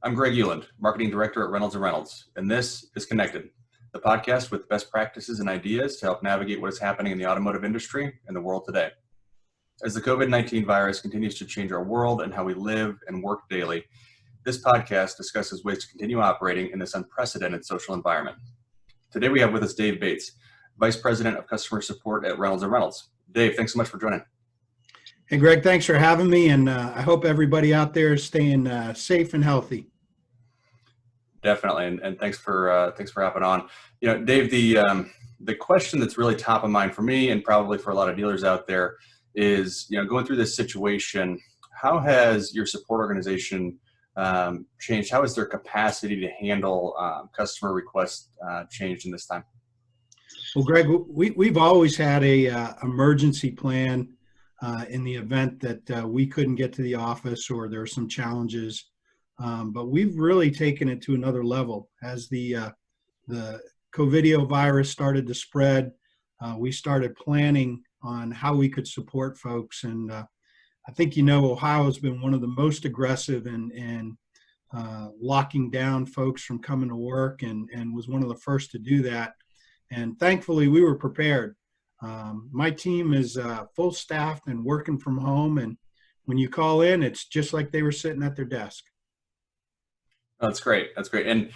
I'm Greg Euland, Marketing Director at Reynolds and Reynolds, and this is Connected, the podcast with best practices and ideas to help navigate what is happening in the automotive industry and the world today. As the COVID-19 virus continues to change our world and how we live and work daily, this podcast discusses ways to continue operating in this unprecedented social environment. Today we have with us Dave Bates, Vice President of Customer Support at Reynolds and Reynolds. Dave, thanks so much for joining. Hey, Greg, thanks for having me, and I hope everybody out there is staying safe and healthy. Definitely, and thanks for hopping on. You know, Dave, the question that's really top of mind for me and probably for a lot of dealers out there is, you know, going through this situation, how has your support organization changed? How has their capacity to handle customer requests changed in this time? Well, Greg, we've always had a emergency plan in the event that we couldn't get to the office or there are some challenges. But we've really taken it to another level. As the COVID virus started to spread, we started planning on how we could support folks. And I think, you know, Ohio has been one of the most aggressive in locking down folks from coming to work and was one of the first to do that. And thankfully, we were prepared. My team is full staffed and working from home. And when you call in, it's just like they were sitting at their desk. That's great. That's great. And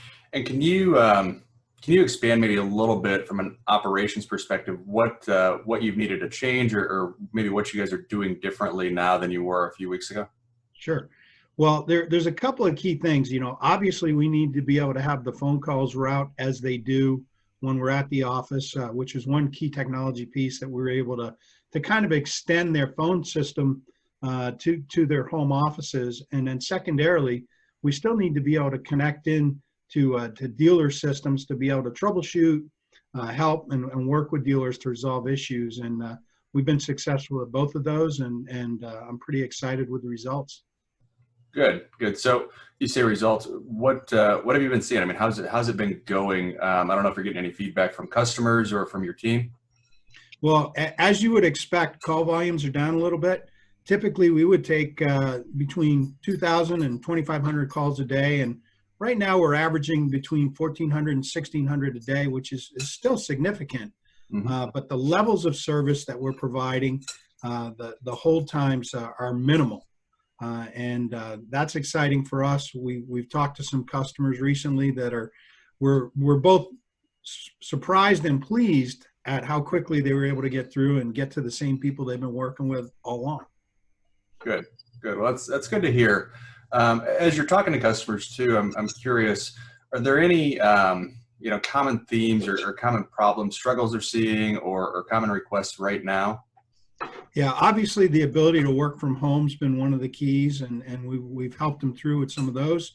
can you expand maybe a little bit from an operations perspective what you've needed to change or maybe what you guys are doing differently now than you were a few weeks ago? Sure. Well, there's a couple of key things. You know, obviously we need to be able to have the phone calls route as they do when we're at the office, which is one key technology piece that we're able to kind of extend their phone system to their home offices. And then secondarily, we still need to be able to connect in to dealer systems to be able to troubleshoot, help, and work with dealers to resolve issues. And we've been successful at both of those, and I'm pretty excited with the results. Good. So you say results. What have you been seeing? I mean, how's it been going? I don't know if you're getting any feedback from customers or from your team. Well, as you would expect, call volumes are down a little bit. Typically, we would take between 2,000 and 2,500 calls a day, and right now we're averaging between 1,400 and 1,600 a day, which is still significant. Mm-hmm. But the levels of service that we're providing, the hold times are minimal, and that's exciting for us. We've talked to some customers recently that we're both surprised and pleased at how quickly they were able to get through and get to the same people they've been working with all along. Good. Well, that's good to hear. As you're talking to customers too, I'm curious, are there any common themes or common problems, struggles they're seeing or common requests right now? Yeah, obviously the ability to work from home has been one of the keys, and we've helped them through with some of those.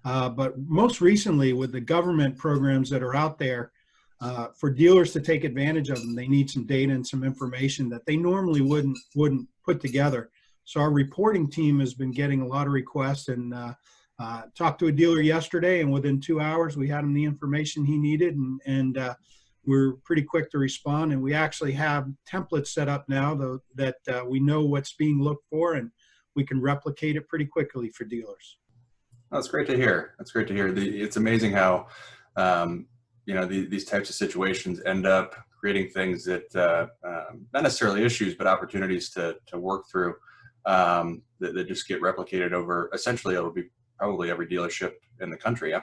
But most recently with the government programs that are out there, for dealers to take advantage of them, they need some data and some information that they normally wouldn't put together. So our reporting team has been getting a lot of requests, and talked to a dealer yesterday, and within 2 hours we had him the information he needed, and we're pretty quick to respond. And we actually have templates set up now though that we know what's being looked for, and we can replicate it pretty quickly for dealers. That's great to hear. It's amazing how these types of situations end up creating things that not necessarily issues, but opportunities to work through. That just get replicated over, essentially it'll be probably every dealership in the country.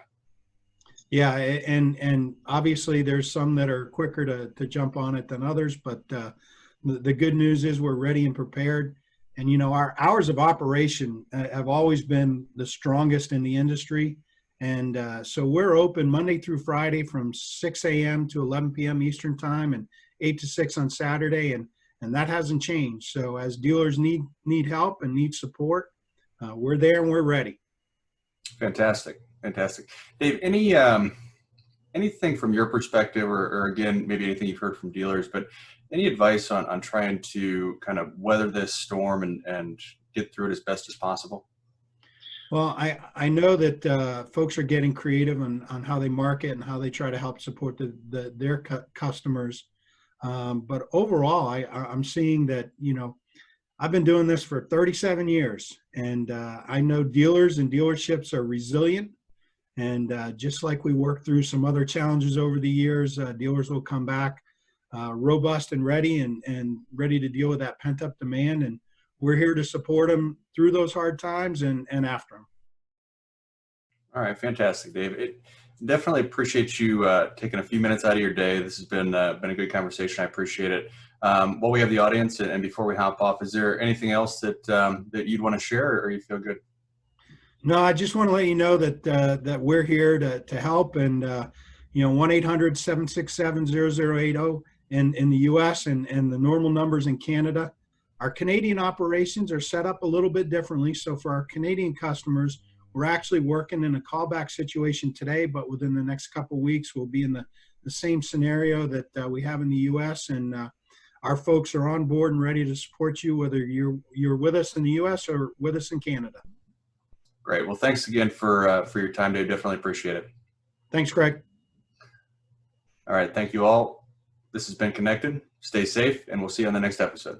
Yeah, and obviously there's some that are quicker to jump on it than others, but the good news is we're ready and prepared. And you know, our hours of operation have always been the strongest in the industry, and so we're open Monday through Friday from 6 a.m. to 11 p.m. Eastern time, and 8 to 6 on Saturday, and that hasn't changed. So as dealers need help and need support, we're there and we're ready. Fantastic. Dave, anything from your perspective, or again, maybe anything you've heard from dealers, but any advice on trying to kind of weather this storm and get through it as best as possible? Well, I know that folks are getting creative on how they market and how they try to help support their customers. But overall, I'm seeing that, you know, I've been doing this for 37 years, and I know dealers and dealerships are resilient. And just like we worked through some other challenges over the years, dealers will come back robust and ready and ready to deal with that pent-up demand. And we're here to support them through those hard times and after them. All right, fantastic, Dave. Definitely appreciate you taking a few minutes out of your day. This has been a good conversation. I appreciate it. While we have the audience and before we hop off, is there anything else that that you'd want to share, or you feel good? No, I just want to let you know that that we're here to help, and 1-800-767-0080 in the U.S. and the normal numbers in Canada. Our Canadian operations are set up a little bit differently. So for our Canadian customers, we're actually working in a callback situation today, but within the next couple of weeks, we'll be in the same scenario that we have in the U.S. And our folks are on board and ready to support you, whether you're with us in the U.S. or with us in Canada. Great. Well, thanks again for your time, Dave. Definitely appreciate it. Thanks, Greg. All right. Thank you all. This has been Connected. Stay safe, and we'll see you on the next episode.